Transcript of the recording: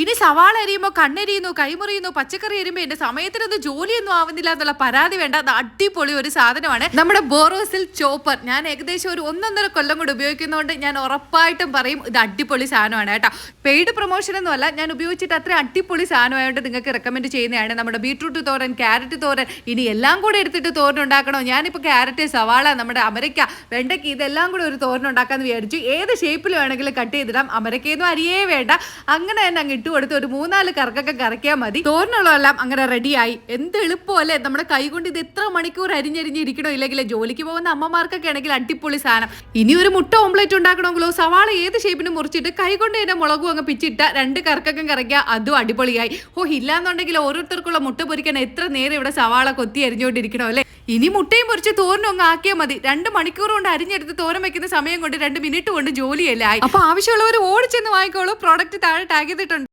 ഇനി സവാള അരിയുമ്പോൾ കണ്ണെരിയുന്നു, കൈമുറിയുന്നു, പച്ചക്കറി അരിയുമ്പോൾ എന്റെ സമയത്തിനൊന്നും ജോലിയൊന്നും ആവുന്നില്ല എന്നുള്ള പരാതി വേണ്ട. അത് അടിപൊളി ഒരു സാധനമാണ് നമ്മുടെ ബോറോസിൽ ചോപ്പർ. ഞാൻ ഏകദേശം ഒരു 1.5 കൊല്ലം കൂടി ഉപയോഗിക്കുന്നതുകൊണ്ട് ഞാൻ ഉറപ്പായിട്ടും പറയും ഇത് അടിപൊളി സാധനമാണ് കേട്ടോ. പെയ്ഡ് പ്രൊമോഷൻ ഒന്നും അല്ല, ഞാൻ ഉപയോഗിച്ചിട്ട് അത്ര അടിപൊളി സാധനമായതുകൊണ്ട് നിങ്ങൾക്ക് റെക്കമെൻഡ് ചെയ്യുന്നതാണ്. നമ്മുടെ ബീട്രൂട്ട് തോരൻ, ക്യാരറ്റ് തോരൻ, ഇനി എല്ലാം കൂടെ എടുത്തിട്ട് തോരൻ ഉണ്ടാക്കണോ? ഞാനിപ്പോൾ ക്യാരറ്റ്, സവാള, നമ്മുടെ അമരയ്ക്ക, വെണ്ടയ്ക്ക് ഇതെല്ലാം കൂടെ ഒരു തോരൻ ഉണ്ടാക്കാമെന്ന് വിചാരിച്ചു. ഏത് ഷേപ്പിൽ വേണമെങ്കിലും കട്ട് ചെയ്തിടാം. അമരയ്ക്കൊന്നും അരിയേ വേണ്ട, അങ്ങനെ തന്നെ അങ്ങ് ഇട്ട് കൊടുത്ത് ഒരു 3-4 കറക്കൊക്കെ കറക്കിയാൽ മതി. തോരനുള്ളതെല്ലാം അങ്ങനെ റെഡിയായി. എന്ത് എളുപ്പമല്ലേ? നമ്മുടെ കൈ കൊണ്ട് ഇത് എത്ര മണിക്കൂർ അരിഞ്ഞരിഞ്ഞിരിക്കണോ? ഇല്ലെങ്കിൽ ജോലിക്ക് പോകുന്ന അമ്മമാർക്കൊക്കെ ആണെങ്കിൽ അടിപൊളി സാധനം. ഇനി ഒരു മുട്ട ഓംപ്ലേറ്റ് ഉണ്ടാക്കണമെങ്കിലോ സവാള ഏത് ഷേപ്പിന് മുറിച്ചിട്ട് കൈ കൊണ്ട് തന്നെ മുളകും അങ്ങ് പിച്ചിട്ട 2 കറക്കൊക്കെ കറക്കിയാൽ അതും അടിപൊളിയായി. ഇല്ലാന്നുണ്ടെങ്കിൽ ഓരോരുത്തർക്കുള്ള മുട്ട പൊരിക്കാൻ എത്ര നേരം ഇവിടെ സവാള കൊത്തി അരിഞ്ഞുകൊണ്ടിരിക്കണോ അല്ലേ? ഇനി മുട്ടയും പൊരിച്ച് തോരനും അങ്ങ് ആക്കിയാൽ മതി. 2 മണിക്കൂർ കൊണ്ട് അരിഞ്ഞെടുത്ത് തോരൻ വെക്കുന്ന സമയം കൊണ്ട് 2 മിനിറ്റ് കൊണ്ട് ജോലിയല്ലേ ആയി. അപ്പൊ ആവശ്യമുള്ളവർ ഓടിച്ചെന്ന് വാങ്ങിക്കോളൂ. പ്രോഡക്റ്റ് താഴെ ടാഗ് ചെയ്തിട്ടുണ്ട്.